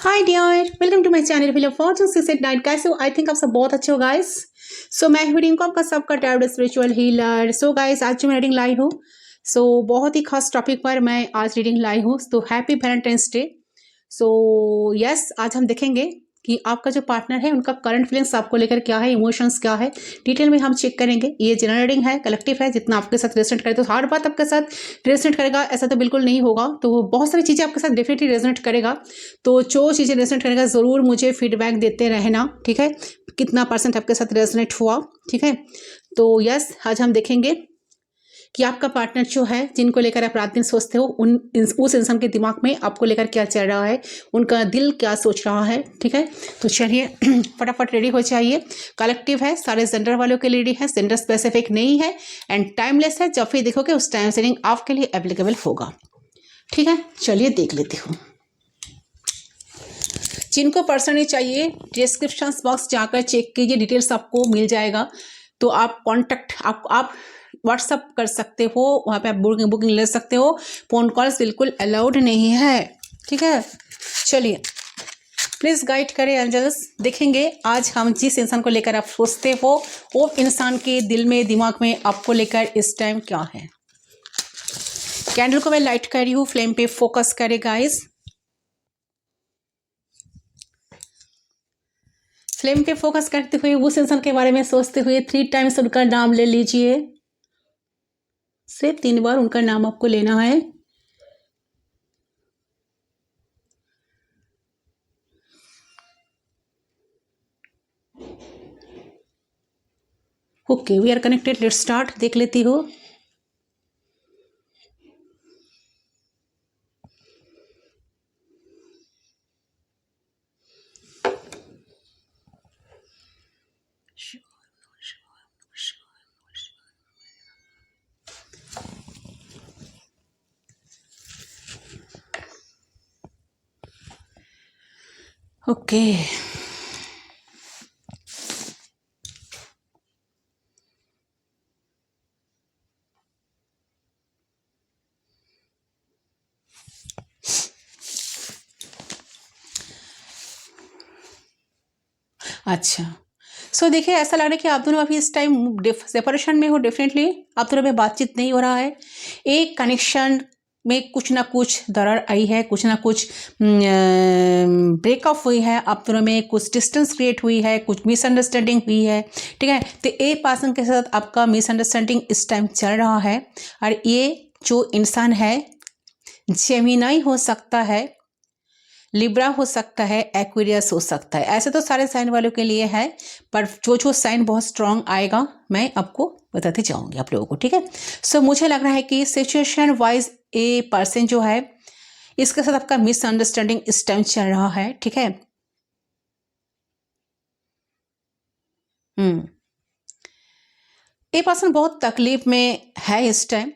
Hi dear, welcome to my channel wheel of fortune 689। कैसे हो? I think आप सब बहुत अच्छे हो गाइस। सो मैं हूँ रिंकू, आपका सबका tarot spiritual healer. So guys, आज जो मैं रीडिंग लाई हूँ, बहुत ही खास टॉपिक पर मैं आज रीडिंग लाई हूँ। तो हैप्पी वैलेंटाइंस डे। यस, आज हम देखेंगे कि आपका जो पार्टनर है उनका करंट फीलिंग्स आपको लेकर क्या है, इमोशंस क्या है, डिटेल में हम चेक करेंगे। ये जनरल रीडिंग है, कलेक्टिव है, जितना आपके साथ रेजोनेट करे तो हर बात आपके साथ रेजोनेट करेगा ऐसा तो बिल्कुल नहीं होगा। तो बहुत सारी चीज़ें आपके साथ डेफिनेटली रेजोनेट करेगा। तो जो चीज़ें रेजोनेट करेगा ज़रूर मुझे फीडबैक देते रहना, ठीक है? कितना परसेंट आपके साथ रेजोनेट हुआ, ठीक है? तो यस, आज हम देखेंगे कि आपका पार्टनर जो है, जिनको लेकर आप रात दिन सोचते हो, उस इंसान के दिमाग में आपको लेकर क्या चल रहा है, उनका दिल क्या सोच रहा है, ठीक है? तो चलिए फटाफट रेडी हो जाइए। कलेक्टिव है, सारे जेंडर वालों के लिए रेडी है, जेंडर स्पेसिफिक नहीं है एंड टाइमलेस है। जब भी देखोगे उस टाइम सेटिंग आपके लिए एप्लीकेबल होगा, ठीक है? चलिए देख लेती हूँ। जिनको पर्सनली चाहिए डिस्क्रिप्शन बॉक्स जाकर चेक कीजिए, डिटेल्स आपको मिल जाएगा। तो आप कॉन्टैक्ट आप व्हाट्सअप कर सकते हो, वहाँ पे आप बुकिंग ले सकते हो। फ़ोन कॉल्स बिल्कुल अलाउड नहीं है, ठीक है? चलिए प्लीज़ गाइड करें एंजल्स। देखेंगे आज हम जिस इंसान को लेकर आप सोचते हो वो इंसान के दिल में, दिमाग में आपको लेकर इस टाइम क्या है। कैंडल को मैं लाइट कर रही हूँ, फ्लेम पे फोकस करे गाइस। फ्लेम पे फोकस करते हुए उस इंसान के बारे में सोचते हुए 3 टाइम्स उनका नाम ले लीजिए। सिर्फ 3 बार उनका नाम आपको लेना है। Okay, we are connected, let's start. देख लेती हो। ओके, अच्छा। देखिए, ऐसा लग रहा है कि आप दोनों अभी इस टाइम सेपरेशन में हो। डेफिनेटली आप दोनों में बातचीत नहीं हो रहा है। एक कनेक्शन में कुछ ना कुछ दरार आई है, कुछ ना कुछ ब्रेकअप हुई है, आप दोनों में कुछ डिस्टेंस क्रिएट हुई है, कुछ मिसअंडरस्टैंडिंग हुई है, ठीक है? तो ए पर्सन के साथ आपका मिसअंडरस्टैंडिंग इस टाइम चल रहा है। और ये जो इंसान है, जेमिनाई हो सकता है, लिब्रा हो सकता है, एक्वेरियस हो सकता है। ऐसे तो सारे साइन वालों के लिए है, पर जो साइन बहुत स्ट्रांग आएगा मैं आपको बताते जाऊंगी आप लोगों को, ठीक है? मुझे लग रहा है कि सिचुएशन वाइज ए पर्सन जो है, इसके साथ आपका मिसअंडरस्टैंडिंग इस टाइम चल रहा है, ठीक है? ए पर्सन बहुत तकलीफ में है इस टाइम,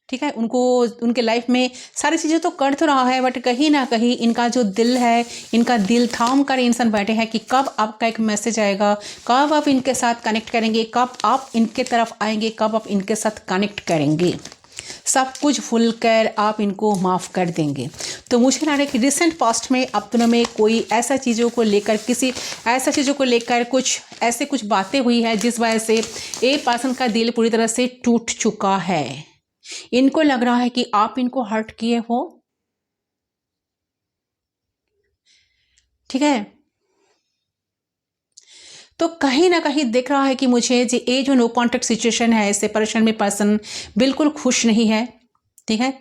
ठीक है? उनको उनके लाइफ में सारी चीज़ें तो कर तो रहा है, बट कहीं ना कहीं इनका जो दिल है, इनका दिल थाम कर इंसान बैठे हैं कि कब आपका एक मैसेज आएगा, कब आप इनके साथ कनेक्ट करेंगे, कब आप इनके तरफ आएंगे, कब आप इनके साथ कनेक्ट करेंगे। सब कुछ भूल कर आप इनको माफ़ कर देंगे। तो मुझे लग रहा है कि रिसेंट पास्ट में आप दोनों में कोई ऐसा चीज़ों को लेकर, किसी ऐसा चीज़ों को लेकर कुछ बातें हुई है जिस वजह से ए पर्सन का दिल पूरी तरह से टूट चुका है। इनको लग रहा है कि आप इनको हर्ट किए हो, ठीक है? तो कहीं ना कहीं दिख रहा है कि मुझे ये जो नो कॉन्टेक्ट सिचुएशन है, सेपरेशन में पर्सन बिल्कुल खुश नहीं है, ठीक है?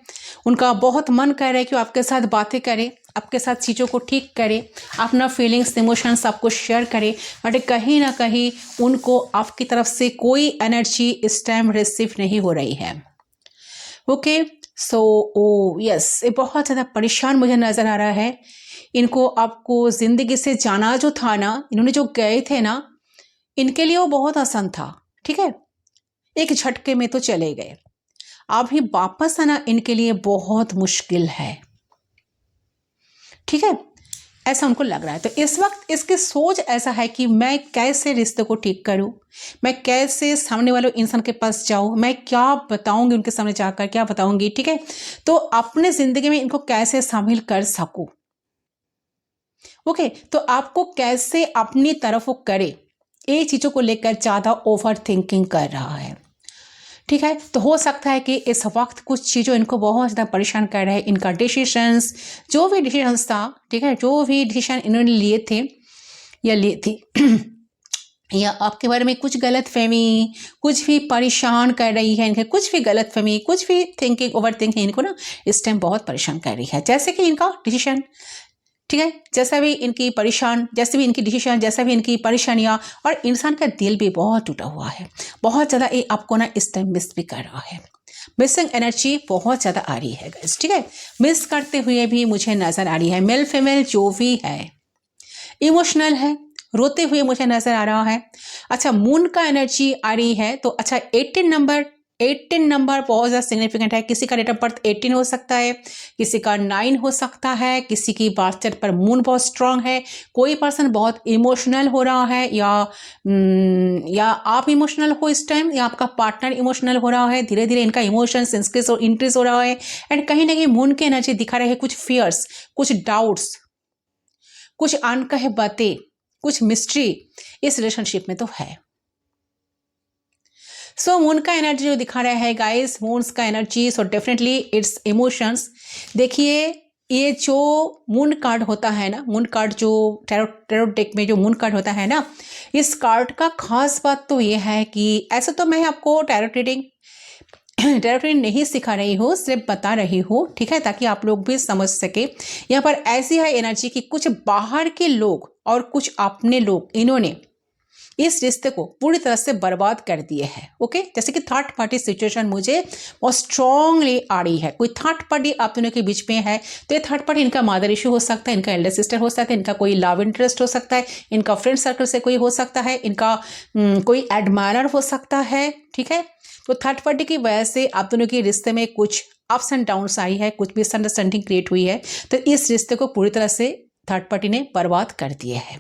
उनका बहुत मन कर रहा है कि वो आपके साथ बातें करे, आपके साथ चीज़ों को ठीक करे, अपना फीलिंग्स, इमोशंस आपको शेयर करे, बट कहीं ना कहीं उनको आपकी तरफ से कोई एनर्जी इस टाइम रिसीव नहीं हो रही है। ओके, यस, ये बहुत ज़्यादा परेशान मुझे नज़र आ रहा है। इनको आपको ज़िंदगी से जाना जो था ना, इन्होंने जो गए थे ना, इनके लिए वो बहुत आसान था, ठीक है? एक झटके में तो चले गए। अभी वापस आना इनके लिए बहुत मुश्किल है, ठीक है? ऐसा उनको लग रहा है। तो इस वक्त इसकी सोच ऐसा है कि मैं कैसे रिश्ते को ठीक करूं, मैं कैसे सामने वाले इंसान के पास जाऊं, मैं क्या बताऊंगी उनके सामने जाकर, क्या बताऊंगी, ठीक है? तो अपने जिंदगी में इनको कैसे शामिल कर सकूं, ओके, तो आपको कैसे अपनी तरफ वो करे, ये चीज़ों को लेकर ज़्यादा ओवर थिंकिंग कर रहा है। ठीक है, तो हो सकता है कि इस वक्त कुछ चीज़ों इनको बहुत ज़्यादा परेशान कर रहे हैं। इनका डिसीशंस, जो भी डिसीशंस था, ठीक है, जो भी डिसीजन इन्होंने लिए थे या ली थी या आपके बारे में कुछ गलत फहमी, कुछ भी परेशान कर रही है इनके, कुछ भी गलत फहमी, कुछ भी थिंकिंग, ओवर थिंकिंग इनको ना इस टाइम बहुत परेशान कर रही है। जैसे कि इनका डिसीजन, ठीक है, जैसा भी इनकी परेशान, जैसे भी इनकी डिसीजन, जैसा भी इनकी परेशानियाँ, और इंसान का दिल भी बहुत टूटा हुआ है, बहुत ज़्यादा। ये आपको ना इस टाइम मिस भी कर रहा है, मिसिंग एनर्जी बहुत ज़्यादा आ रही है गाइस। ठीक है, मिस करते हुए भी मुझे नज़र आ रही है। मेल फीमेल जो भी है, इमोशनल है, रोते हुए मुझे नजर आ रहा है। अच्छा, मून का एनर्जी आ रही है, तो अच्छा 18 नंबर बहुत ज़्यादा सिग्निफिकेंट है। किसी का डेट ऑफ बर्थ 18 हो सकता है, किसी का 9 हो सकता है, किसी की बर्थ डेट पर मून बहुत स्ट्रांग है। कोई पर्सन बहुत इमोशनल हो रहा है, या आप इमोशनल हो इस टाइम, या आपका पार्टनर इमोशनल हो रहा है। धीरे धीरे इनका इमोशंस इंक्रीज हो रहा है। एंड कहीं ना कहीं मून की एनर्जी दिखा रहे हैं कुछ फियर्स, कुछ डाउट्स, कुछ अनकहे बातें, कुछ मिस्ट्री इस रिलेशनशिप में तो है। सो मून का एनर्जी जो दिखा रहा है गाइस, मून्स का energy, so definitely it's emotions. देखिए, ये जो मून कार्ड होता है ना, मून कार्ड जो टैरो डेक में जो मून कार्ड होता है ना, इस कार्ड का खास बात तो ये है कि ऐसे तो मैं आपको टैरो रीडिंग नहीं सिखा रही हूँ, सिर्फ बता रही हूँ, ठीक है, ताकि आप लोग भी समझ सके। यहाँ पर ऐसी है एनर्जी कि कुछ बाहर के लोग और कुछ अपने लोग, इन्होंने इस रिश्ते को पूरी तरह से बर्बाद कर दिए हैं। ओके, जैसे कि थर्ड पार्टी सिचुएशन मुझे बहुत स्ट्रांगली आ रही है। कोई थर्ड पार्टी आप दोनों के बीच में है, तो ये थर्ड पार्टी इनका मदर इशू हो सकता है, इनका एल्डर सिस्टर हो सकता है, इनका कोई लव इंटरेस्ट हो सकता है, इनका फ्रेंड सर्कल से कोई हो सकता है, इनका कोई एडमायरर हो सकता है। ठीक है, तो थर्ड पार्टी की वजह से आप दोनों के रिश्ते में कुछ अप्स एंड डाउन्स आई है, कुछ मिसअंडरस्टैंडिंग क्रिएट हुई है, तो इस रिश्ते को पूरी तरह से थर्ड पार्टी ने बर्बाद कर दिए है।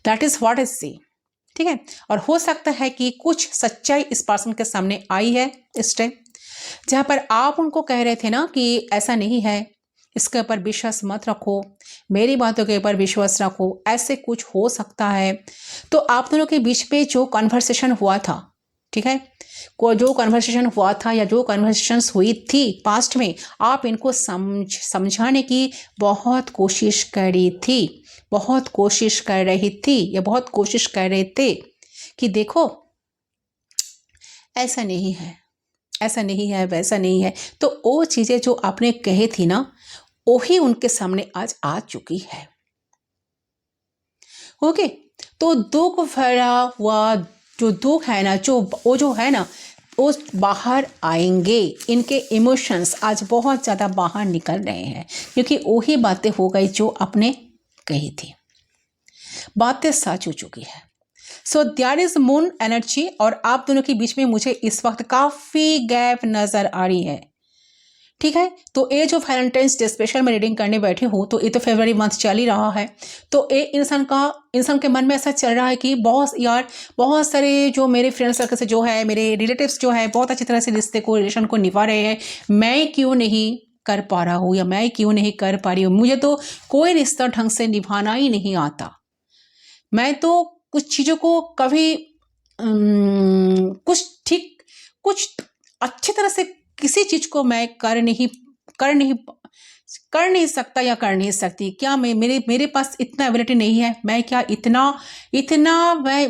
दैट इज व्हाट आई सी। ठीक है, और हो सकता है कि कुछ सच्चाई इस पर्सन के सामने आई है इस टाइम, जहां पर आप उनको कह रहे थे ना कि ऐसा नहीं है, इसके ऊपर विश्वास मत रखो, मेरी बातों के ऊपर विश्वास रखो, ऐसे कुछ हो सकता है। तो आप दोनों के बीच में जो कन्वर्सेशन हुआ था, ठीक है, जो कन्वर्सेशन हुआ था या जो कन्वर्सेशंस हुई थी पास्ट में, आप इनको समझाने की बहुत कोशिश करी थी, बहुत कोशिश कर रही थी, या बहुत कोशिश कर रहे थे कि देखो ऐसा नहीं है, ऐसा नहीं है, वैसा नहीं है। तो वो चीज़ें जो आपने कही थी ना, वही उनके सामने आज आ चुकी है। ओके, तो दुख भरा हुआ जो दुख है ना, जो है ना, वो बाहर आएंगे। इनके इमोशंस आज बहुत ज़्यादा बाहर निकल रहे हैं, क्योंकि वही बातें हो गई जो आपने कही थी, बातें सच हो चुकी है। So there is moon energy, और आप दोनों के बीच में मुझे इस वक्त काफ़ी गैप नज़र आ रही है। ठीक है, तो ये जो वैलेंटाइंस डे स्पेशल में रीडिंग करने बैठी हूँ, तो ये तो फरवरी मंथ चल ही रहा है। तो ये इंसान के मन में ऐसा चल रहा है कि बहुत सारे जो मेरे फ्रेंड सर्कल से जो है, मेरे रिलेटिव्स जो है, बहुत अच्छी तरह से रिलेशन को निभा रहे हैं, मैं क्यों नहीं कर पा रहा हूँ, या मैं क्यों नहीं कर पा रही हूँ, मुझे तो कोई रिश्ता ढंग से निभाना ही नहीं आता। मैं तो कुछ चीज़ों को कभी कुछ अच्छी तरह से किसी चीज़ को मैं कर नहीं सकता या कर नहीं सकती। क्या मेरे पास इतना एबिलिटी नहीं है? मैं क्या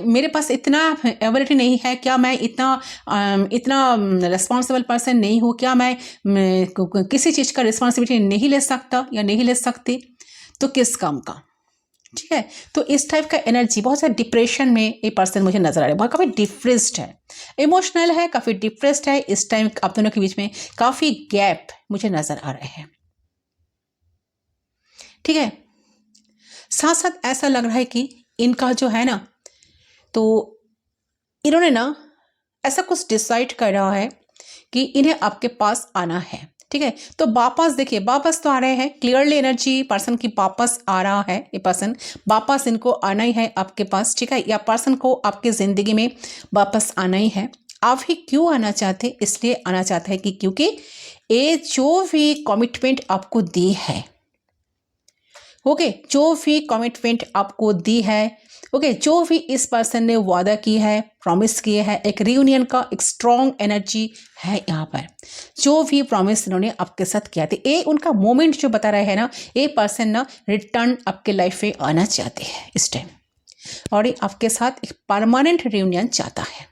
मेरे पास इतना एबिलिटी नहीं है? क्या मैं इतना रिस्पॉन्सिबल पर्सन नहीं हूँ? क्या मैं किसी चीज़ का रिस्पॉन्सिबिलिटी नहीं ले सकता या नहीं ले सकती? तो किस काम का? ठीक है, तो इस टाइप का एनर्जी, बहुत सारे डिप्रेशन में ये पर्सन मुझे नजर आ रहा है, बहुत काफ़ी डिप्रेस्ड है, इमोशनल है, काफ़ी डिप्रेस्ड है। इस टाइम आप दोनों के बीच में काफ़ी गैप मुझे नजर आ रहे हैं। ठीक है, साथ साथ ऐसा लग रहा है कि इनका जो है ना, तो इन्होंने ना ऐसा कुछ डिसाइड कर रहा है कि इन्हें आपके पास आना है। ठीक है, तो वापस देखिए, वापस तो आ रहे हैं, क्लियरली एनर्जी पर्सन की वापस आ रहा है। ये पर्सन वापस, इनको आना ही है आपके पास। ठीक है, या पर्सन को आपके ज़िंदगी में वापस आना ही है। आप ही क्यों आना चाहते? इसलिए आना चाहते हैं कि क्योंकि ये जो भी कमिटमेंट आपको दी है, ओके, जो भी कमिटमेंट आपको दी है, ओके, जो भी इस पर्सन ने वादा की है, प्रॉमिस किए है, एक रियूनियन का एक स्ट्रॉन्ग एनर्जी है यहाँ पर। जो भी प्रॉमिस इन्होंने आपके साथ किया था, ये उनका मोमेंट जो बता रहे हैं ना, ये पर्सन ना रिटर्न आपके लाइफ में आना चाहते हैं इस टाइम, और ये आपके साथ एक परमानेंट रियूनियन चाहता है।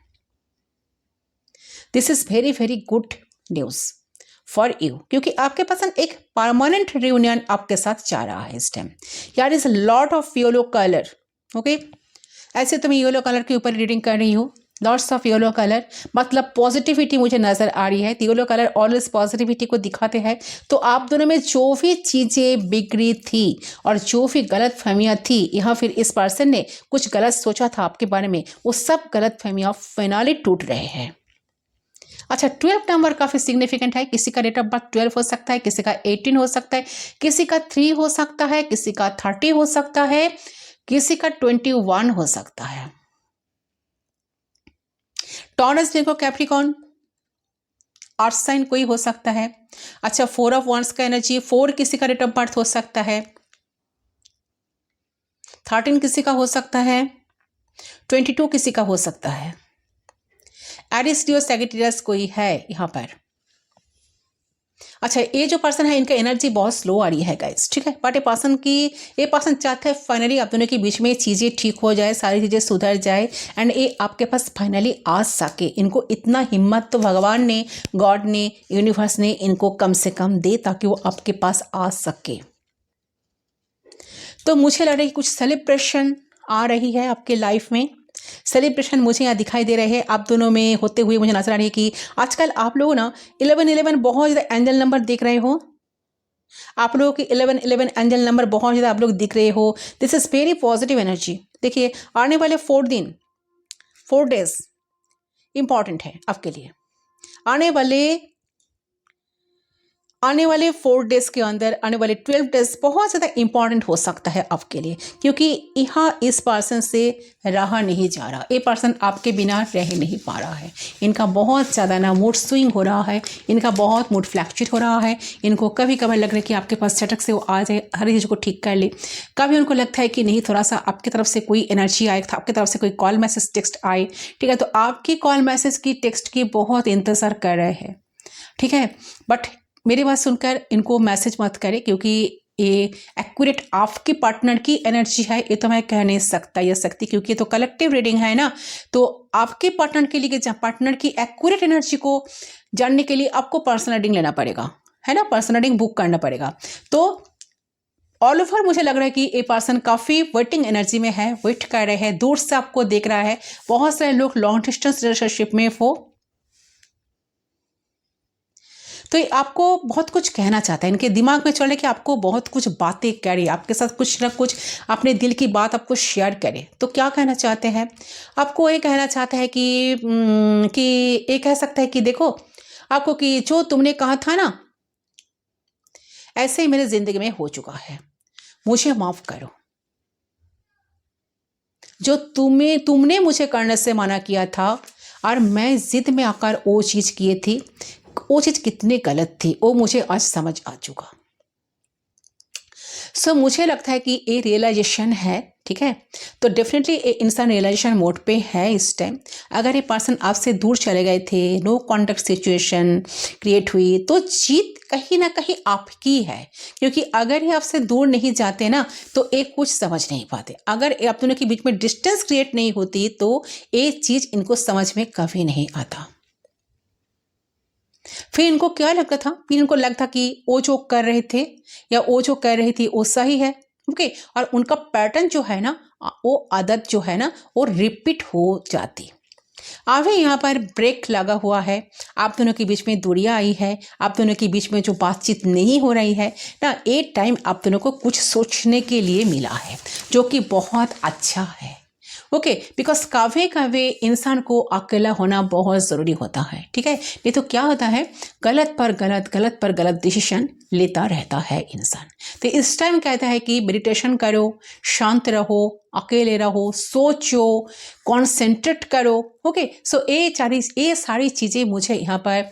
This is very very good news for you, क्योंकि आपके पास एक परमानेंट रियूनियन आपके साथ चाह रहा है इस टाइम। यार is lot of yellow colour, okay, ऐसे तो मैं येलो कलर के ऊपर रीडिंग कर रही हूँ, लॉट्स ऑफ येलो कलर, मतलब पॉजिटिविटी मुझे नजर आ रही है। येलो कलर ऑलवेज पॉजिटिविटी को दिखाते हैं। तो आप दोनों में जो भी चीज़ें बिगड़ी थी और जो भी गलत फहमियाँ थी, या फिर इस पर्सन ने कुछ गलत सोचा था आपके बारे में, वो सब गलत फहमियाँ फाइनली टूट रहे हैं। अच्छा, 12 नंबर काफ़ी सिग्निफिकेंट है। किसी का डेट ऑफ बर्थ 12 हो सकता है, किसी का 18 हो सकता है, किसी का 3 हो सकता है, किसी का 30 हो सकता है, किसी का 21 हो सकता है। टॉरस, देखो, कैप्रिकॉर्न, अर्थ साइन कोई हो सकता है। अच्छा, 4 ऑफ वांड्स का एनर्जी, 4 किसी का डेट ऑफ बर्थ हो सकता है, 13 किसी का हो सकता है, 22 किसी का हो सकता है। एरिस, लियो, सैजिटेरियस कोई है यहाँ पर। अच्छा, ये जो पर्सन है इनका एनर्जी बहुत स्लो आ रही है गाइस, ठीक है, बट ये पर्सन चाहता है फाइनली आप दोनों के बीच में चीज़ें ठीक हो जाए, सारी चीज़ें सुधर जाए, एंड ये आपके पास फाइनली आ सके। इनको इतना हिम्मत तो भगवान ने, गॉड ने, यूनिवर्स ने इनको कम से कम दे ताकि वो आपके पास आ सके। तो मुझे लग रहा है कि कुछ सेलिब्रेशन आ रही है आपके लाइफ में। सेलिब्रेशन मुझे यहाँ दिखाई दे रहे हैं आप दोनों में होते हुए। मुझे नजर आ रही है कि आजकल आप लोग ना 11-11 बहुत ज़्यादा एंजल नंबर देख रहे हो। आप लोगों की 11-11 एंजल नंबर बहुत ज़्यादा आप लोग दिख रहे हो। This is very positive energy. देखिए, आने वाले 4 डेज इंपॉर्टेंट है आपके लिए। आने वाले 4 डेज के अंदर, आने वाले 12 डेज बहुत ज़्यादा इंपॉर्टेंट हो सकता है आपके लिए, क्योंकि यहाँ इस पर्सन से रहा नहीं जा रहा। ये पर्सन आपके बिना रह नहीं पा रहा है। इनका बहुत ज़्यादा ना मूड स्विंग हो रहा है, इनका बहुत मूड फ्लैक्चुएट हो रहा है। इनको कभी कभार लग रहा है कि आपके पास झटक से वो आ जाए, हर चीज़ को ठीक कर ले। कभी उनको लगता है कि नहीं, थोड़ा सा आपकी तरफ से कोई एनर्जी आए, आपकी तरफ से कोई कॉल मैसेज टेक्स्ट आए, ठीक है, तो आपकी कॉल मैसेज की टेक्स्ट की बहुत इंतज़ार कर रहे हैं, ठीक है। बट मेरी बात सुनकर इनको मैसेज मत करें, क्योंकि ये एक्यूरेट आपके पार्टनर की एनर्जी है, ये तो मैं कह नहीं सकता या सकती, क्योंकि ये तो कलेक्टिव रीडिंग है ना। तो आपके पार्टनर के लिए, पार्टनर की एक्यूरेट एनर्जी को जानने के लिए आपको पर्सनल रीडिंग लेना पड़ेगा, है ना, पर्सनल रीडिंग बुक करना पड़ेगा। तो ऑल ओवर मुझे लग रहा है कि ये पर्सन काफ़ी वेटिंग एनर्जी में है, वेट कर रहे हैं, दूर से आपको देख रहा है। बहुत सारे लोग लॉन्ग डिस्टेंस रिलेशनशिप में हो, तो ये आपको बहुत कुछ कहना चाहता है। इनके दिमाग में चल रहा है कि आपको बहुत कुछ बातें करे, आपके साथ कुछ ना कुछ अपने दिल की बात आपको शेयर करे। तो क्या कहना चाहते हैं? आपको ये कहना चाहता है कि ये कह सकता है कि देखो आपको, कि जो तुमने कहा था ना, ऐसे ही मेरे जिंदगी में हो चुका है, मुझे माफ करो। जो तुमने मुझे करने से मना किया था और मैं जिद में आकर वो चीज़ किए थी, वो चीज़ कितनी गलत थी वो मुझे आज समझ आ चुका। सो मुझे लगता है कि ये रियलाइजेशन है, ठीक है। तो डेफिनेटली ये इंसान रियलाइजेशन मोड पे है इस टाइम। अगर ये पर्सन आपसे दूर चले गए थे, नो कॉन्टेक्ट सिचुएशन क्रिएट हुई, तो जीत कहीं ना कहीं आपकी है, क्योंकि अगर ये आपसे दूर नहीं जाते ना तो ये कुछ समझ नहीं पाते। अगर आप दोनों के बीच में डिस्टेंस क्रिएट नहीं होती तो ये चीज़ इनको समझ में कभी नहीं आता। फिर इनको क्या लगता था? फिर इनको लगता कि वो जो कर रहे थे या वो जो कर रही थी वो सही है, ओके। और उनका पैटर्न जो है ना, वो आदत जो है ना, वो रिपीट हो जाती। अभी यहाँ पर ब्रेक लगा हुआ है, आप दोनों के बीच में दूरियां आई है, आप दोनों के बीच में जो बातचीत नहीं हो रही है ना, ये टाइम आप दोनों को कुछ सोचने के लिए मिला है, जो कि बहुत अच्छा है, ओके। बिकॉज कभी कभी इंसान को अकेला होना बहुत ज़रूरी होता है, ठीक है। नहीं तो क्या होता है, गलत पर गलत डिसीजन लेता रहता है इंसान। तो इस टाइम कहता है कि मेडिटेशन करो, शांत रहो, अकेले रहो, सोचो, कॉन्सेंट्रेट करो, ओके। सो ये सारी चीज़ें मुझे यहाँ पर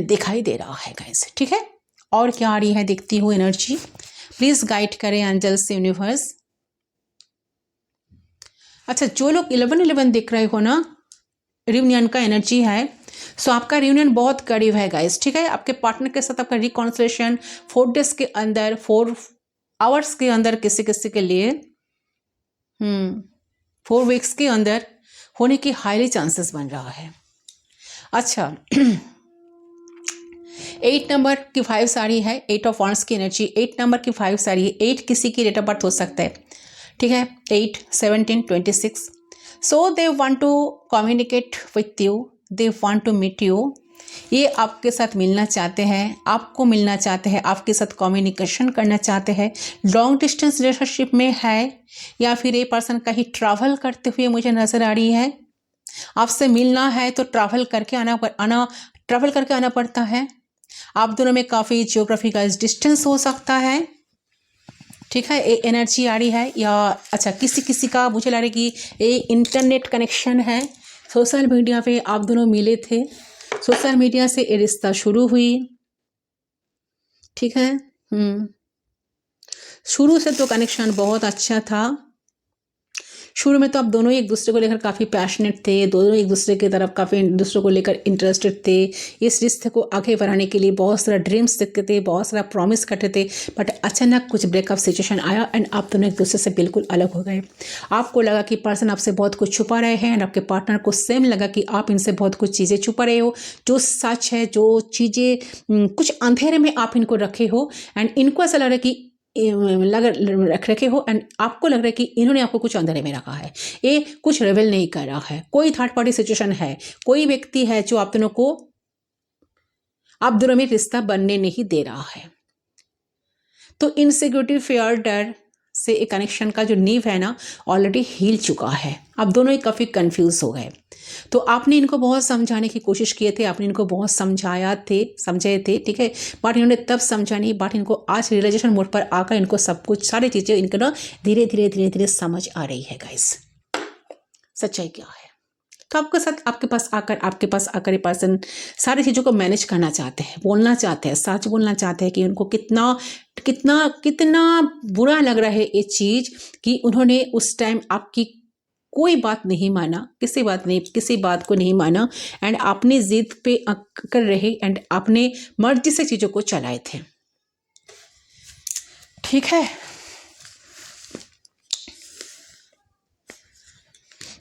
दिखाई दे रहा है गाइस, ठीक है। और क्या आ रही है देखती हूँ एनर्जी। प्लीज गाइड करें एंजल्स यूनिवर्स। अच्छा, जो लोग 11-11 दिख रहे हो ना, रियूनियन का एनर्जी है। सो आपका रियूनियन बहुत करीब है गाइस, ठीक है। आपके पार्टनर के साथ आपका रिकॉन्सिलेशन 4 डेज के अंदर, 4 आवर्स के अंदर, किसी किसी के लिए 4 वीक्स के अंदर होने की हाईली चांसेस बन रहा है। अच्छा 8 नंबर की 5 आ रही है, 8 ऑफ वांड्स की एनर्जी 8 नंबर की 5 आ रही है। 8 किसी की डेट ऑफ बर्थ हो सकता है, ठीक है। 8, 17, 26। So they want to communicate with you, they want to meet you. ये आपके साथ मिलना चाहते हैं, आपको मिलना चाहते हैं, आपके साथ कम्युनिकेशन करना चाहते हैं। लॉन्ग डिस्टेंस रिलेशनशिप में है, या फिर ये पर्सन कहीं ट्रैवल करते हुए मुझे नज़र आ रही है। आपसे मिलना है तो ट्रैवल करके आना पड़ता है। आप दोनों में काफ़ी जियोग्राफी का डिस्टेंस हो सकता है, ठीक है। ये एनर्जी आ रही है। या अच्छा, किसी किसी का मुझे लग रहा है कि ये इंटरनेट कनेक्शन है। सोशल मीडिया पे आप दोनों मिले थे, सोशल मीडिया से ये रिश्ता शुरू हुई, ठीक है। शुरू से तो कनेक्शन बहुत अच्छा था। शुरू में तो आप दोनों एक दूसरे को लेकर काफ़ी पैशनेट थे, दोनों एक दूसरे की तरफ काफ़ी दूसरे को लेकर इंटरेस्टेड थे। इस रिश्ते को आगे बढ़ाने के लिए बहुत सारा ड्रीम्स देखते थे, बहुत सारा प्रॉमिस करते थे, बट अचानक कुछ ब्रेकअप सिचुएशन आया एंड आप दोनों एक दूसरे से बिल्कुल अलग हो गए। आपको लगा कि पर्सन आपसे बहुत कुछ छुपा रहे हैं, एंड आपके पार्टनर को सेम लगा कि आप इनसे बहुत कुछ चीज़ें छुपा रहे हो, जो सच है, जो चीज़ें कुछ अंधेरे में आप इनको रखे हो, एंड इनको ऐसा लग रहा है कि रख रखे हो, एंड आपको लग रहा है कि इन्होंने आपको कुछ अंधेरे में रखा है, ये कुछ रिवील नहीं कर रहा है। कोई थर्ड पार्टी सिचुएशन है, कोई व्यक्ति है जो आप दोनों में रिश्ता बनने नहीं दे रहा है। तो इनसिक्योरिटी, फियर, डर से एक कनेक्शन का जो नींव है ना, ऑलरेडी हिल चुका है। आप दोनों ही काफ़ी कंफ्यूज हो गए। तो आपने इनको बहुत समझाने की कोशिश किए थे, आपने इनको बहुत समझाए थे, ठीक है, बट इन्होंने तब समझा नहीं। बट इनको आज रियलाइजेशन मोड पर आकर इनको सब कुछ, सारी चीज़ें इनको ना धीरे धीरे समझ आ रही है गाइस, सच्चाई क्या है। तो आपके पास आकर ये पर्सन सारी चीज़ों को मैनेज करना चाहते हैं, बोलना चाहते हैं, सच बोलना चाहते हैं कि उनको कितना बुरा लग रहा है ये चीज़ कि उन्होंने उस टाइम आपकी कोई बात नहीं माना, किसी बात को नहीं माना, एंड आपने जिद पे कर रहे, एंड आपने मर्जी से चीज़ों को चलाए थे, ठीक है।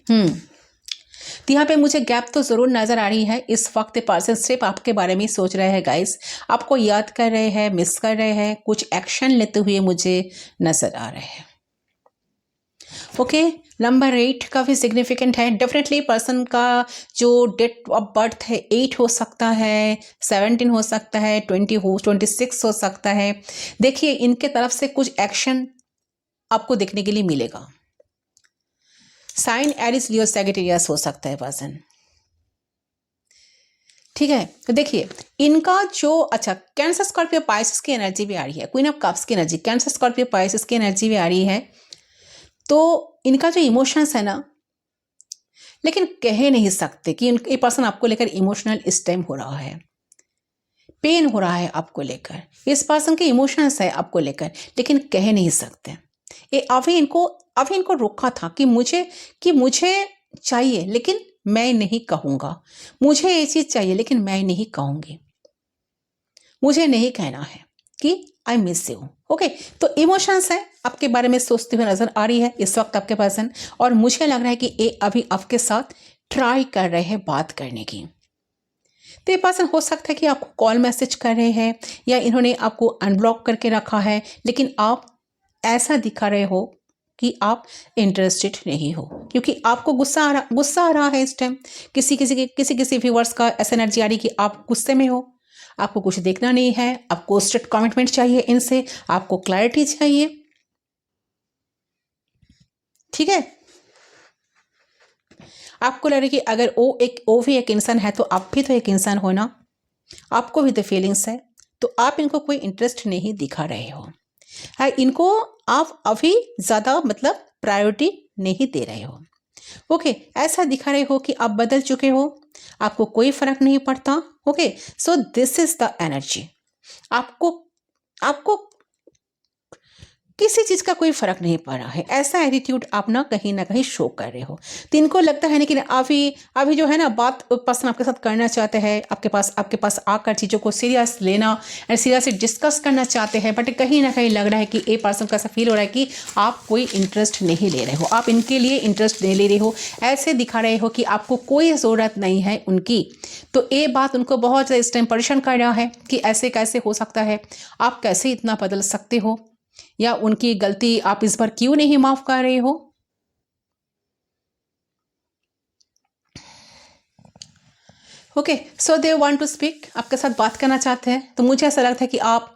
तो यहाँ पे मुझे गैप तो ज़रूर नज़र आ रही है। इस वक्त पर्सन सिर्फ आपके बारे में सोच रहे हैं गाइस, आपको याद कर रहे हैं, मिस कर रहे हैं, कुछ एक्शन लेते हुए मुझे नज़र आ रहे हैं। ओके, नंबर 8 काफ़ी सिग्निफिकेंट है। डेफिनेटली पर्सन का जो डेट ऑफ बर्थ है 8 हो सकता है, 17 हो सकता है, 26 हो सकता है। देखिए, इनके तरफ से कुछ एक्शन आपको देखने के लिए मिलेगा। साइन एरिस, लियो, सैजिटेरियस हो सकता है पर्सन, ठीक है। तो देखिए इनका जो अच्छा कैंसर, स्कॉर्पियो, पाइसेस की एनर्जी भी आ रही है। क्वीन ऑफ कप्स की एनर्जी, कैंसर, स्कॉर्पियो, पाइसेस की एनर्जी भी आ रही है। तो इनका जो इमोशंस है ना, लेकिन कह नहीं सकते कि ये पर्सन आपको लेकर इमोशनल इस टाइम हो रहा है, पेन हो रहा है आपको लेकर। इस पर्सन के इमोशंस है आपको लेकर, लेकिन कह नहीं सकते। ये अभी इनको रोका था कि मुझे चाहिए लेकिन मैं नहीं कहूँगा, मुझे ये चीज़ चाहिए लेकिन मैं नहीं कहूँगी, मुझे नहीं कहना है कि आई मिस यू। ओके, तो इमोशंस है आपके बारे में सोचते हुए नजर आ रही है इस वक्त आपके पर्सन, और मुझे लग रहा है कि ये अभी आपके साथ ट्राई कर रहे हैं बात करने की। तो ये पर्सन हो सकता है कि आपको कॉल मैसेज कर रहे हैं, या इन्होंने आपको अनब्लॉक करके रखा है, लेकिन आप ऐसा दिखा रहे हो कि आप इंटरेस्टेड नहीं हो, क्योंकि आपको गुस्सा आ रहा है इस टाइम। किसी व्यूअर्स का ऐसा एनर्जी आ रही कि आप गुस्से में हो, आपको कुछ देखना नहीं है, आपको स्ट्रिक्ट कमिटमेंट चाहिए इनसे, आपको क्लैरिटी चाहिए, ठीक है। आपको लग रहा है कि अगर वो भी एक इंसान है तो आप भी तो एक इंसान हो ना, आपको भी तो फीलिंग्स है, तो आप इनको कोई इंटरेस्ट नहीं दिखा रहे हो। हाँ, इनको आप अभी ज़्यादा मतलब प्रायोरिटी नहीं दे रहे हो। ओके, ऐसा दिखा रहे हो कि आप बदल चुके हो, आपको कोई फर्क नहीं पड़ता। Okay, so this is the energy. आपको किसी चीज़ का कोई फर्क नहीं पड़ रहा है, ऐसा एटीट्यूड आप ना कहीं शो कर रहे हो। तो इनको लगता है ना कि अभी जो है ना बात पर्सन आपके साथ करना चाहते हैं, आपके पास आकर चीज़ों को सीरियस लेना और सीरियसली डिस्कस करना चाहते हैं, बट कहीं ना कहीं लग रहा है कि ए पर्सन का ऐसा फील हो रहा है कि आप कोई इंटरेस्ट नहीं ले रहे हो, आप इनके लिए इंटरेस्ट नहीं ले रहे हो, ऐसे दिखा रहे हो कि आपको कोई ज़रूरत नहीं है उनकी। तो ये बात उनको बहुत ज़्यादा इस टाइम परेशान कर रहा है कि ऐसे कैसे हो सकता है, आप कैसे इतना बदल सकते हो, या उनकी गलती आप इस बार क्यों नहीं माफ कर रहे हो। Okay, so they want to speak, आपके साथ बात करना चाहते हैं। तो मुझे ऐसा लगता है कि आप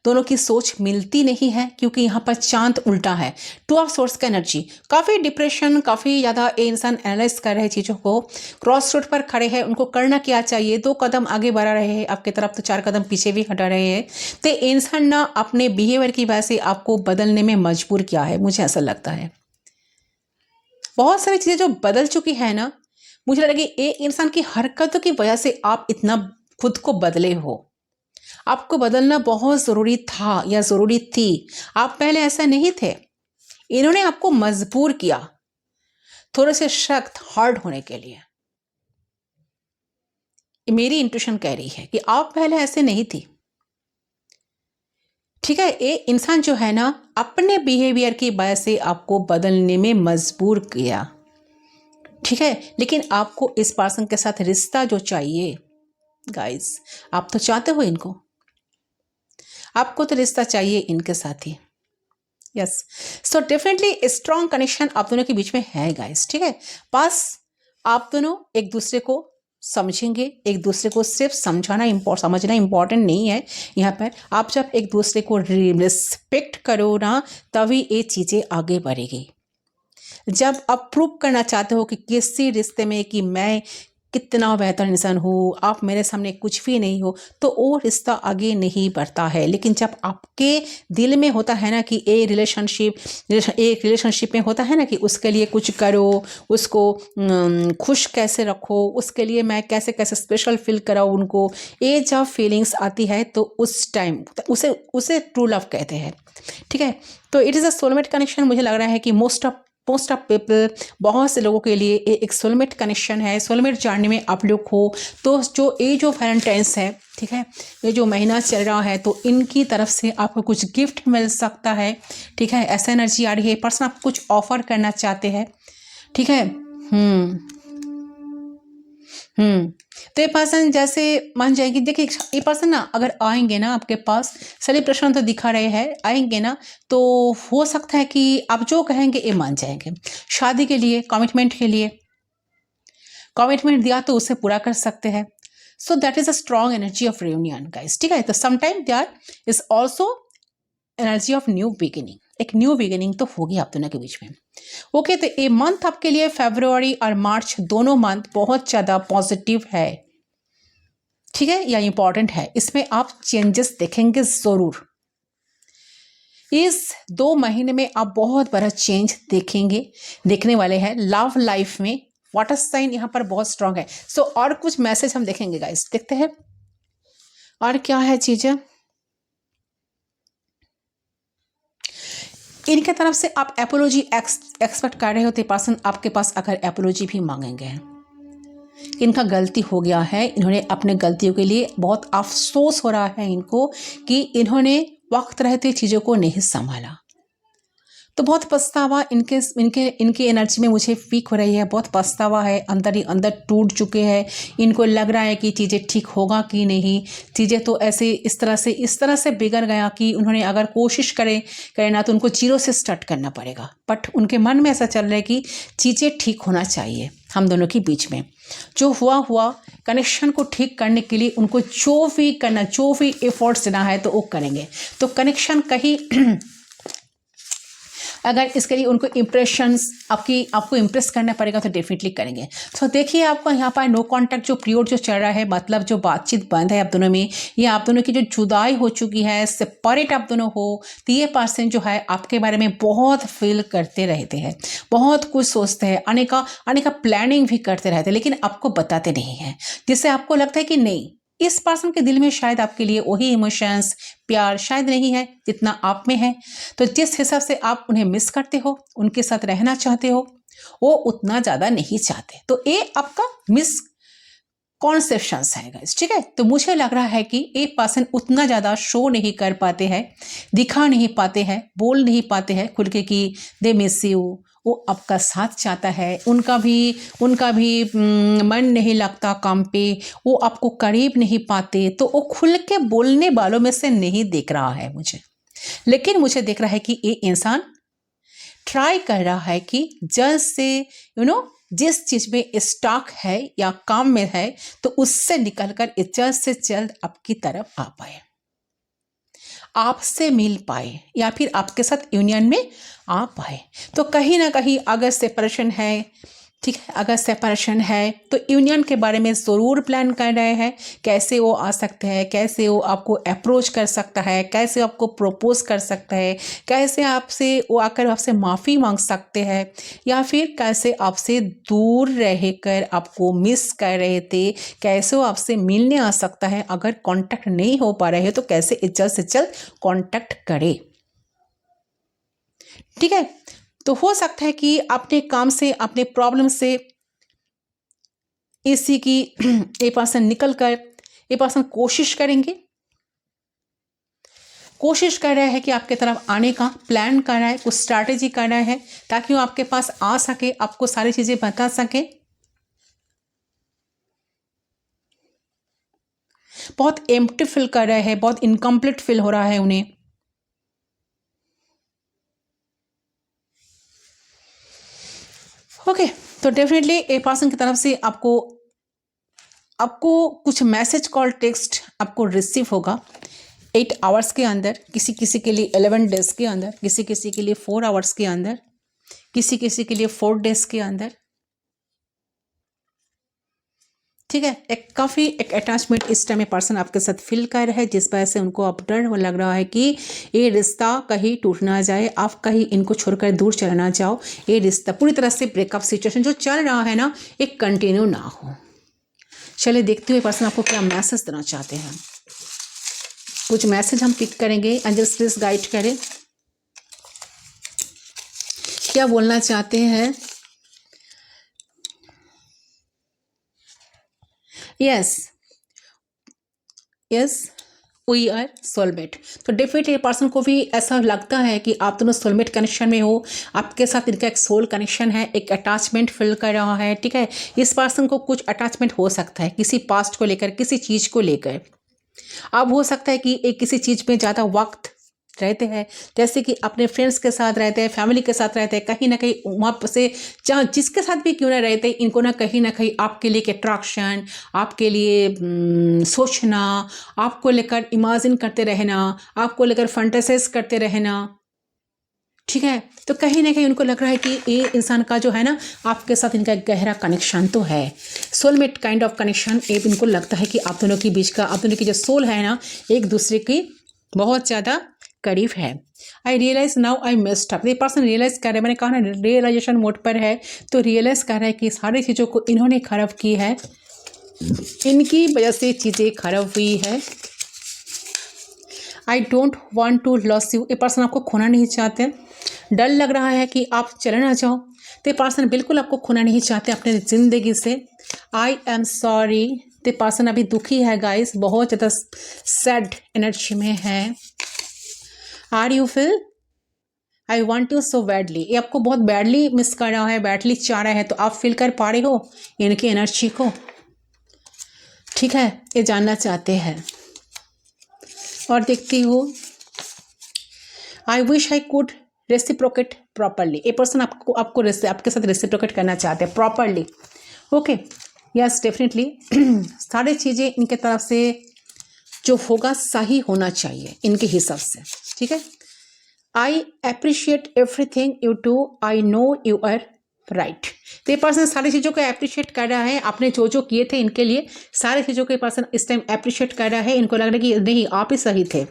दोनों की सोच मिलती नहीं है, क्योंकि यहाँ पर चांद उल्टा है। टू ऑफ सोर्स का एनर्जी, काफ़ी डिप्रेशन, काफ़ी ज़्यादा ये इंसान एनालाइज कर रहे हैं चीज़ों को, क्रॉस रोड पर खड़े हैं, उनको करना क्या चाहिए, 2 कदम आगे बढ़ा रहे हैं आपकी तरफ तो 4 कदम पीछे भी हटा रहे हैं। तो इंसान ना अपने बिहेवियर की वजह से आपको बदलने में मजबूर किया है, मुझे ऐसा लगता है। बहुत सारी चीज़ें जो बदल चुकी है ना, मुझे लगे एक इंसान की हरकतों की वजह से आप इतना खुद को बदले हो। आपको बदलना बहुत ज़रूरी था या ज़रूरी थी, आप पहले ऐसा नहीं थे। इन्होंने आपको मजबूर किया थोड़े से सख्त हार्ड होने के लिए। मेरी इंट्यूशन कह रही है कि आप पहले ऐसे नहीं थी, ठीक है। ये इंसान जो है ना अपने बिहेवियर की वजह से आपको बदलने में मजबूर किया, ठीक है। लेकिन आपको इस पर्सन के साथ रिश्ता जो चाहिए गाइस, आप तो चाहते हो इनको, आपको तो रिश्ता चाहिए इनके साथ ही। Yes, so definitely strong connection आप दोनों के बीच में है गाइस, ठीक है। बस आप दोनों एक दूसरे को समझेंगे, एक दूसरे को सिर्फ समझना इंपॉर्टेंट नहीं है। यहाँ पर आप जब एक दूसरे को रिस्पेक्ट करो ना, तभी ये चीज़ें आगे बढ़ेगी। जब आप प्रूव करना चाहते हो कि किसी रिश्ते में कि मैं कितना बेहतर इंसान हूँ, आप मेरे सामने कुछ भी नहीं हो, तो वो रिश्ता आगे नहीं बढ़ता है। लेकिन जब आपके दिल में होता है ना कि एक रिलेशनशिप में होता है ना कि उसके लिए कुछ करो, उसको खुश कैसे रखो, उसके लिए मैं कैसे कैसे स्पेशल फील कराऊँ उनको, ये जब फीलिंग्स आती है तो उस टाइम उसे ट्रू लव कहते हैं, ठीक है। तो it is a soulmate connection. मुझे लग रहा है कि मोस्ट ऑफ पीपल, बहुत से लोगों के लिए ये एक सोलमेट कनेक्शन है। सोलमेट जानने में आप लोग हो तो जो वैलेंटाइंस है, ठीक है, ये जो महीना चल रहा है, तो इनकी तरफ से आपको कुछ गिफ्ट मिल सकता है, ठीक है। ऐसा एनर्जी आ रही है, पर्सन आपको कुछ ऑफर करना चाहते हैं, ठीक है। तो ये पर्सन जैसे मान जाएगी, देखिए ये पर्सन ना अगर आएंगे ना आपके पास, सेलिब्रेशन तो दिखा रहे हैं, आएंगे ना तो हो सकता है कि आप जो कहेंगे ये मान जाएंगे। शादी के लिए, कमिटमेंट दिया तो उसे पूरा कर सकते हैं। So that is a strong energy of reunion guys, ठीक है। तो sometime there is also energy of new beginning, एक न्यू बिगिनिंग तो होगी आप दोनों के बीच में। ओके, तो ये मंथ आपके लिए फरवरी और मार्च दोनों मंथ बहुत ज़्यादा पॉजिटिव है, ठीक है, या इंपॉर्टेंट है। इसमें आप चेंजेस देखेंगे ज़रूर। इस 2 महीने में आप बहुत बड़ा चेंज देखने वाले हैं लव लाइफ में। वाटर साइन यहाँ पर बहुत स्ट्रांग है। सो और कुछ मैसेज हम देखेंगे गाइस, देखते हैं और क्या है चीज़ें। इनके तरफ से आप एपोलॉजी एक्सपेक्ट कर रहे हो, तो पर्सन आपके पास अगर एपोलॉजी भी मांगेंगे, इनका गलती हो गया है, इन्होंने अपने गलतियों के लिए बहुत अफसोस हो रहा है इनको कि इन्होंने वक्त रहते चीज़ों को नहीं संभाला। तो बहुत पछतावा इनके एनर्जी में मुझे फीक हो रही है, बहुत पछतावा है, अंदर ही अंदर टूट चुके हैं। इनको लग रहा है कि चीज़ें ठीक होगा कि नहीं, चीज़ें तो ऐसे इस तरह से बिगड़ गया कि उन्होंने अगर कोशिश करें ना तो उनको जीरो से स्टार्ट करना पड़ेगा। बट उनके मन में ऐसा चल रहा है कि चीज़ें ठीक होना चाहिए हम दोनों के बीच में। जो हुआ कनेक्शन को ठीक करने के लिए उनको जो भी एफर्ट्स देना है तो वो करेंगे। तो कनेक्शन कहीं अगर इसके लिए उनको आपको इम्प्रेस करना पड़ेगा तो डेफिनेटली करेंगे। तो देखिए आपको यहाँ पर नो कॉन्टैक्ट जो पीरियड जो चल रहा है, मतलब जो बातचीत बंद है आप दोनों में, या आप दोनों की जो जुदाई हो चुकी है, सेपरेट आप दोनों हो, तो ये पर्सन जो है आपके बारे में बहुत फील करते रहते हैं, बहुत कुछ सोचते हैं, आने का प्लानिंग भी करते रहते हैं, लेकिन आपको बताते नहीं हैं, जिससे आपको लगता है कि नहीं इस पर्सन के दिल में शायद आपके लिए वही इमोशंस, प्यार शायद नहीं है जितना आप में है। तो जिस हिसाब से आप उन्हें मिस करते हो, उनके साथ रहना चाहते हो, वो उतना ज़्यादा नहीं चाहते। तो ये आपका मिस कॉन्सेप्शंस है गाइस, ठीक है। तो मुझे लग रहा है कि एक पर्सन उतना ज़्यादा शो नहीं कर पाते हैं, दिखा नहीं पाते हैं, बोल नहीं पाते हैं खुल के कि दे मिस यू, वो आपका साथ चाहता है, उनका भी मन नहीं लगता काम पे, वो आपको करीब नहीं पाते, तो वो खुल के बोलने वालों में से नहीं दिख रहा है मुझे। लेकिन मुझे दिख रहा है कि ये इंसान ट्राई कर रहा है कि जल्द से जिस चीज में स्टॉक है या काम में है, तो उससे निकलकर जल्द से जल्द आपकी तरफ आ पाए, आपसे मिल पाए, या फिर आपके साथ यूनियन में आ पाए। तो कहीं ना कहीं अगर सेपरेशन है, ठीक है, अगर सेपरेशन है तो यूनियन के बारे में ज़रूर प्लान कर रहे हैं, कैसे वो आ सकते हैं, कैसे वो आपको अप्रोच कर सकता है, कैसे आपको प्रपोज कर सकता है, कैसे आपसे वो आकर आपसे माफ़ी मांग सकते हैं, या फिर कैसे आपसे दूर रहकर आपको मिस कर रहे थे, कैसे वो आपसे मिलने आ सकता है। अगर कांटेक्ट नहीं हो पा रहे हैं तो कैसे जल्द से जल्द कांटेक्ट करे, ठीक है। तो हो सकता है कि अपने काम से, अपने प्रॉब्लम से इसी की ये पर्सन निकल कर, ये पर्सन कोशिश कर रहा है कि आपके तरफ आने का प्लान कर रहा है, कुछ स्ट्रैटेजी कर रहा है ताकि वो आपके पास आ सके, आपको सारी चीजें बता सके। बहुत एम्प्टी फील कर रहे हैं, बहुत इनकम्प्लीट फील हो रहा है उन्हें। ओके, तो डेफिनेटली ए पर्सन की तरफ से आपको कुछ मैसेज कॉल टेक्स्ट आपको रिसीव होगा 8 आवर्स के अंदर, किसी के लिए 11 डेज के अंदर, किसी के लिए 4 आवर्स के अंदर, किसी के लिए 4 डेज के अंदर, ठीक है। एक अटैचमेंट इस टाइम पर्सन आपके साथ फील कर रहा है, जिस वजह से उनको अब डर लग रहा है कि ये रिश्ता कहीं टूट ना जाए, आप कहीं इनको छोड़कर दूर चला ना जाओ, ये रिश्ता पूरी तरह से ब्रेकअप सिचुएशन जो चल रहा है ना, एक कंटिन्यू ना हो। चलिए देखते हुए पर्सन आपको क्या मैसेज देना चाहते हैं। कुछ मैसेज हम पिक करेंगे, एंजल्स प्लीज गाइड करें, क्या बोलना चाहते हैं। Yes we are soulmate. तो डेफिनेटली पर्सन को भी ऐसा लगता है कि आप दोनों सोलमेट कनेक्शन में हो, आपके साथ इनका एक सोल कनेक्शन है, एक अटैचमेंट फील कर रहा है, ठीक है। इस पर्सन को कुछ अटैचमेंट हो सकता है किसी पास्ट को लेकर, किसी चीज़ को लेकर। अब हो सकता है कि एक किसी चीज़ में ज़्यादा वक्त रहते हैं, जैसे कि अपने फ्रेंड्स के साथ रहते हैं, फैमिली के साथ रहते हैं, कहीं ना कहीं वहाँ से जहाँ जिसके साथ भी क्यों ना रहते, इनको ना कहीं आपके लिए एक अट्रैक्शन, आपके लिए सोचना, आपको लेकर इमेजिन करते रहना, आपको लेकर फंटेसाइज करते रहना, ठीक है। तो कहीं ना कहीं उनको लग रहा है कि ये इंसान का जो है ना, आपके साथ इनका एक गहरा कनेक्शन तो है, सोलमेट काइंड ऑफ कनेक्शन। एक इनको लगता है कि आप दोनों के बीच का, आप दोनों की जो सोल है ना, एक दूसरे की बहुत ज़्यादा करीब है। I realise now I missed up. ये पर्सन रियलाइज कर रहे हैं, मैंने कहा ना रियलाइजेशन मोड पर है, तो रियलाइज कर रहा है कि सारी चीज़ों को इन्होंने खराब की है, इनकी वजह से चीज़ें खराब हुई है। I don't want to loss you. ये पर्सन आपको खोना नहीं चाहते, डर लग रहा है कि आप चले ना जाओ, तो पर्सन बिल्कुल आपको खोना नहीं चाहते अपने ज़िंदगी से। I am sorry. तो पर्सन अभी दुखी है गाइस, बहुत ज़्यादा सैड एनर्जी में है। Are you feel I want you so badly. ये आपको बहुत बैडली मिस कर रहा है, बैडली चाह रहा है, तो आप फील कर पा रहे हो इनकी एनर्जी को, ठीक है। ये जानना चाहते हैं। और देखती हूँ, I wish I could reciprocate properly. ये पर्सन आपके साथ रेसिप्रोकेट करना चाहते हैं प्रॉपरली। ओके, यस डेफिनेटली सारी चीज़ें इनके तरफ से जो होगा सही होना चाहिए इनके हिसाब से, ठीक है। I appreciate everything you do, I know you are right. तो ये पर्सन सारी चीज़ों को अप्रिशिएट कर रहा है, आपने जो जो किए थे इनके लिए, सारी चीज़ों को ये पर्सन इस टाइम अप्रिशिएट कर रहा है। इनको लग रहा है कि नहीं, आप ही सही थे,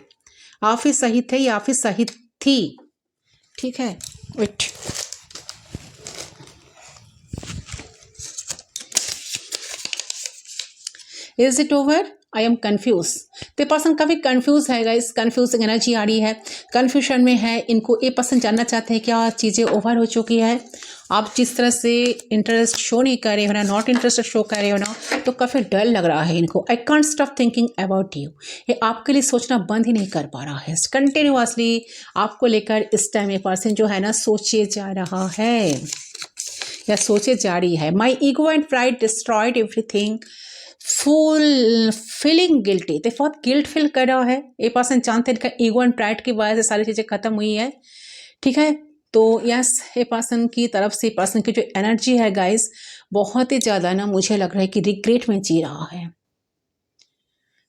आप ही सही थे या आप ही सही थी, ठीक है। Wait, is it over? I am confuse. तो पर्सन काफ़ी कन्फ्यूज है गाइस, कन्फ्यूजिंग एनर्जी आ रही है, कन्फ्यूजन में है। इनको ये पर्सन जानना चाहते हैं क्या चीज़ें ओवर हो चुकी है, आप जिस तरह से इंटरेस्ट शो नहीं कर रहे हो ना, नॉट इंटरेस्टेड शो कर रहे हो ना, तो काफ़ी डर लग रहा है इनको। I can't stop thinking about you, ये आपके लिए सोचना बंद ही नहीं कर पा रहा है। कंटिन्यूअसली आपको लेकर इस टाइम ये पर्सन जो है ना सोचे जा रहा है या सोचे जा रही है। My ego and pride destroyed everything, full feeling guilty. तो बहुत गिल्ट फील कर रहा है ये पर्सन, जानते हैं इनका ईगो एंड प्राइड की वजह से सारी चीज़ें खत्म हुई है, ठीक है। तो यस, ये पर्सन की तरफ से पर्सन की जो एनर्जी है गाइस, बहुत ही ज़्यादा ना मुझे लग रहा है कि रिग्रेट में जी रहा है,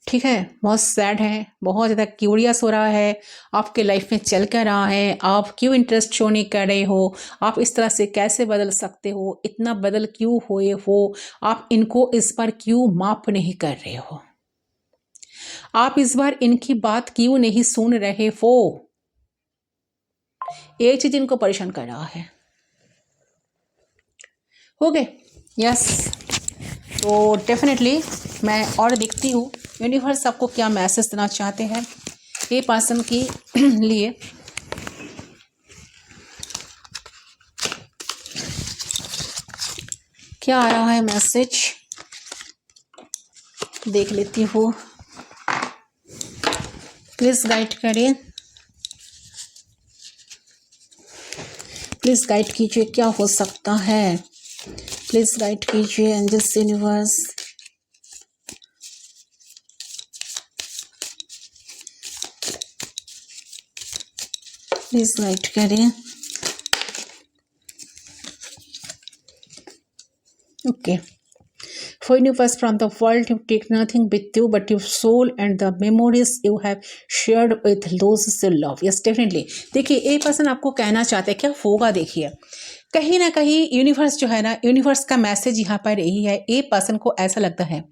ठीक है। बहुत सैड है, बहुत ज़्यादा क्यूरियस हो रहा है, आपके लाइफ में चल कर रहा है, आप क्यों इंटरेस्ट शो नहीं कर रहे हो, आप इस तरह से कैसे बदल सकते हो, इतना बदल क्यों हुए हो, आप इनको इस बार क्यों माफ नहीं कर रहे हो, आप इस बार इनकी बात क्यों नहीं सुन रहे हो, ये चीज़ इनको परेशान कर रहा है। हो गए, यस। तो डेफिनेटली मैं और देखती हूँ यूनिवर्स आपको क्या मैसेज देना चाहते हैं ये पर्सन के लिए। क्या आ रहा है मैसेज, देख लेती हूँ, प्लीज गाइड करें, प्लीज गाइड कीजिए क्या हो सकता है, प्लीज गाइड कीजिए एंजल्स यूनिवर्स। प्लीज गाइड करें। Okay, for universe from the world you take nothing with you but your soul and the memories you have shared with those you love. Yes, definitely। देखिए ये person आपको कहना चाहते हैं क्या होगा, देखिए कहीं ना कहीं यूनिवर्स जो है ना, यूनिवर्स का मैसेज यहाँ पर यही है, ये पर्सन को ऐसा लगता है,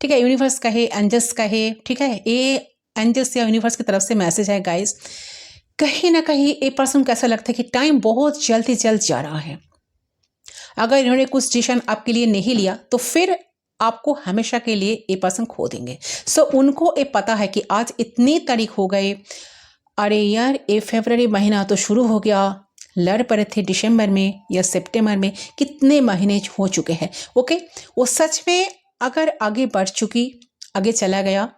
ठीक है, यूनिवर्स कहे एंजल्स कहे, ठीक है, ये एंजल्स या यूनिवर्स की तरफ से मैसेज है गाइस। कहीं ना कहीं ये पर्सन को ऐसा लगता है कि टाइम बहुत जल्द ही जल्द जा रहा है, अगर इन्होंने कुछ डिसीजन आपके लिए नहीं लिया तो फिर आपको हमेशा के लिए ये पर्सन खो देंगे। सो उनको ये पता है कि आज इतनी तारीख हो गए, अरे यार ये फरवरी महीना तो शुरू हो गया, लड़ पड़े थे दिसंबर में या सितंबर में, कितने महीने हो चुके हैं। ओके, वो सच में अगर आगे बढ़ चुकी, आगे चला गया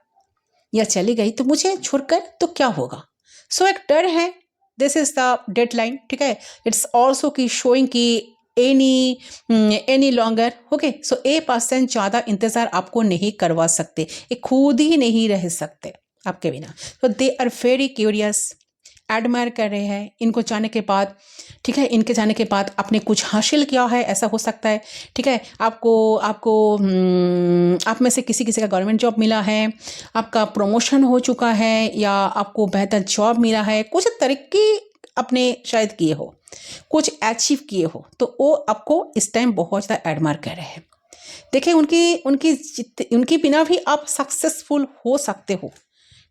या चली गई तो मुझे छोड़कर तो क्या होगा। सो एक डर है, दिस इज द डेडलाइन, ठीक है। इट्स ऑल्सो की शोइंग की any longer. Okay, so a person ज़्यादा इंतज़ार आपको नहीं करवा सकते, ये खुद ही नहीं रह सकते आपके बिना। तो they are very curious, admire कर रहे हैं इनको जाने के बाद, ठीक है, इनके जाने के बाद आपने कुछ हासिल किया है ऐसा हो सकता है, ठीक है। आपको आप में से किसी किसी का गवर्नमेंट जॉब मिला है, आपका प्रमोशन हो चुका है या आपको बेहतर जॉब मिला है, कुछ तरक्की अपने शायद किए हो, कुछ अचीव किए हो, तो वो आपको इस टाइम बहुत ज़्यादा एडमायर कर रहे हैं। देखिए उनकी बिना भी आप सक्सेसफुल हो सकते हो,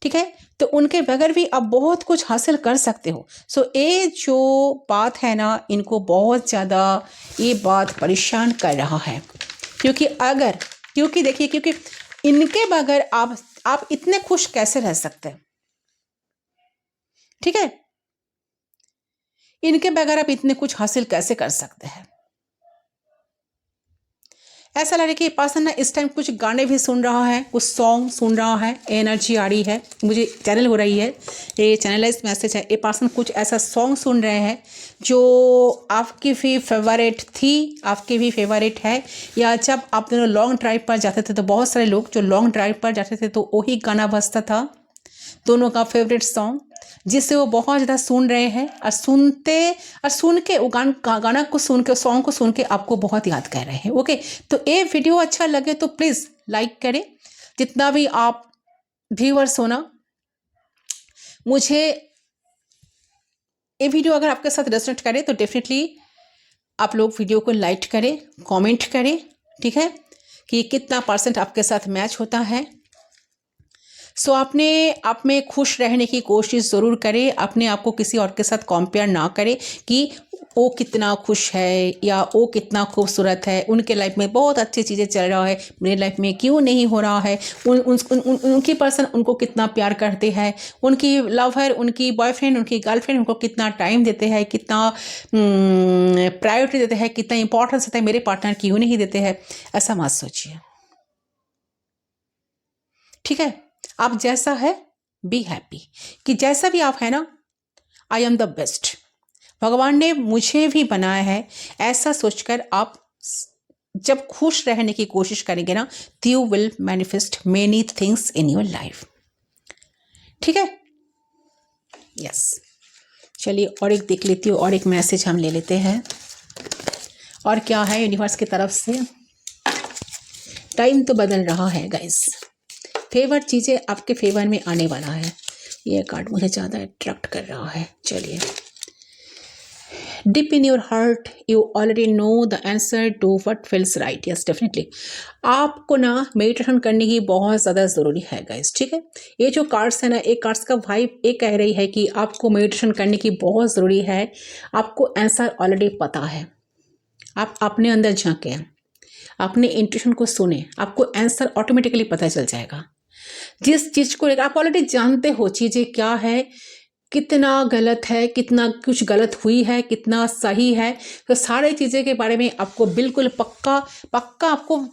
ठीक है, तो उनके बगैर भी आप बहुत कुछ हासिल कर सकते हो। सो ये जो बात है ना, इनको बहुत ज़्यादा ये बात परेशान कर रहा है, क्योंकि देखिए, क्योंकि इनके बगैर आप इतने खुश कैसे रह सकते हैं, ठीक है, इनके बगैर आप इतने कुछ हासिल कैसे कर सकते हैं। ऐसा लग रहा है कि पर्सन ना इस टाइम कुछ गाने भी सुन रहा है, कुछ सॉन्ग सुन रहा है, एनर्जी आ रही है, मुझे चैनल हो रही है, ये चैनलाइज मैसेज है। ये पर्सन कुछ ऐसा सॉन्ग सुन रहे हैं जो आपकी भी फेवरेट थी, आपकी भी फेवरेट है, या जब आप दोनों लॉन्ग ड्राइव पर जाते थे तो बहुत सारे लोग जो लॉन्ग ड्राइव पर जाते थे तो वही गाना बजता था, दोनों का फेवरेट सॉन्ग, जिसे वो बहुत ज़्यादा सुन रहे हैं और सुन के वो गाना को सुन के, सॉन्ग को सुन के आपको बहुत याद कर रहे हैं। ओके, तो ये वीडियो अच्छा लगे तो प्लीज़ लाइक करें, जितना भी आप व्यूअर्स हो ना, मुझे ये वीडियो अगर आपके साथ रेजोनेट करे तो डेफिनेटली आप लोग वीडियो को लाइक करें, कमेंट करें, ठीक है, कि कितना % आपके साथ मैच होता है। सो अपने आप में खुश रहने की कोशिश ज़रूर करें, अपने आप को किसी और के साथ कंपेयर ना करें कि वो कितना खुश है या वो कितना खूबसूरत है, उनके लाइफ में बहुत अच्छी चीज़ें चल रहा है, मेरे लाइफ में क्यों नहीं हो रहा है, उनकी पर्सन उनको कितना प्यार करते हैं, उनकी लवर, उनकी बॉयफ्रेंड, उनकी गर्लफ्रेंड उनको कितना टाइम देते हैं, कितना प्रायोरिटी देते हैं, कितना इंपॉर्टेंस देते हैं, मेरे पार्टनर क्यों नहीं देते हैं। ऐसा मत सोचिए, ठीक है। आप जैसा है बी हैप्पी, कि जैसा भी आप है ना, आई एम द बेस्ट, भगवान ने मुझे भी बनाया है, ऐसा सोचकर आप जब खुश रहने की कोशिश करेंगे ना, तो you will manifest many things in your life, ठीक है। यस, चलिए और एक देख लेती हूँ, और एक मैसेज हम ले लेते हैं, और क्या है यूनिवर्स की तरफ से। टाइम तो बदल रहा है गाइस, फेवर चीज़ें आपके फेवर में आने वाला है। ये कार्ड मुझे ज़्यादा अट्रैक्ट कर रहा है। चलिए, deep in your heart you already know the answer to what feels right. Yes definitely, आपको ना मेडिटेशन करने की बहुत ज़्यादा ज़रूरी है गाइस, ठीक है। ये जो कार्ड्स है ना, एक कार्ड्स का वाइब ये कह रही है कि आपको मेडिटेशन करने की बहुत ज़रूरी है, आपको आंसर ऑलरेडी पता है, आप अपने अंदर झांके, अपने इंट्यूशन को सुने, आपको आंसर ऑटोमेटिकली पता चल जाएगा। जिस चीज़ को लेकर आप ऑलरेडी जानते हो चीज़ें क्या है, कितना गलत है, कितना कुछ गलत हुई है, कितना सही है, तो सारी चीज़ें के बारे में आपको बिल्कुल पक्का आपको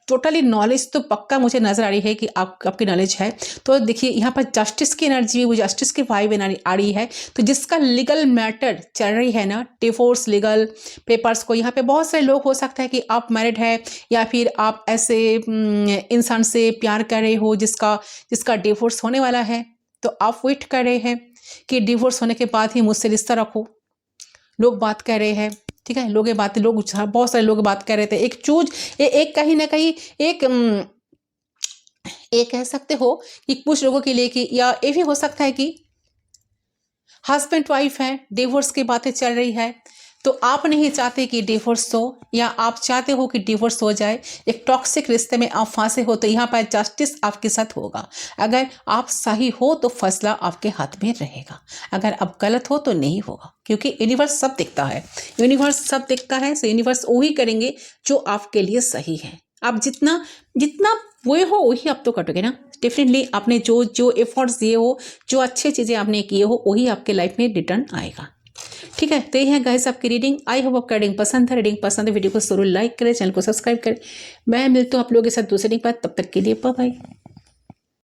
टोटली नॉलेज तो पक्का मुझे नज़र आ रही है कि आपकी नॉलेज है। तो देखिए यहाँ पर जस्टिस की एनर्जी, वो जस्टिस की वाइब आ रही है। तो जिसका लीगल मैटर चल रही है ना, डिवोर्स लीगल पेपर्स को, यहाँ पे बहुत सारे लोग हो सकता है कि आप मैरिड है या फिर आप ऐसे इंसान से प्यार कर रहे हो जिसका डिवोर्स होने वाला है। तो आप वेट कर रहे हैं कि डिवोर्स होने के बाद ही मुझसे रिश्ता रखो। लोग बात कर रहे हैं, ठीक है, बहुत सारे लोग बात कर रहे थे। एक कहीं ना कहीं एक कह सकते हो कि कुछ लोगों के लिए कि, या ये भी हो सकता है कि हस्बैंड वाइफ है, डिवोर्स की बातें चल रही है, तो आप नहीं चाहते कि डिवोर्स हो, या आप चाहते हो कि डिवोर्स हो जाए, एक टॉक्सिक रिश्ते में आप फंसे हो, तो यहाँ पर जस्टिस आपके साथ होगा। अगर आप सही हो तो फैसला आपके हाथ में रहेगा, अगर आप गलत हो तो नहीं होगा, क्योंकि यूनिवर्स सब देखता है, सो यूनिवर्स वही करेंगे जो आपके लिए सही है। आप जितना वो हो वही आप तो कटोगे ना। डेफिनेटली आपने जो एफर्ट्स दिए हो, जो अच्छी चीज़ें आपने किए हो, वही आपके लाइफ में रिटर्न आएगा, ठीक है। तो ये है गाइस आपकी रीडिंग। आई होप आपका रीडिंग पसंद है। वीडियो को जरूर लाइक करें, चैनल को सब्सक्राइब करें। मैं मिलता हूँ आप लोगों के साथ दूसरे दिन के बाद, तब तक के लिए बाय बाय।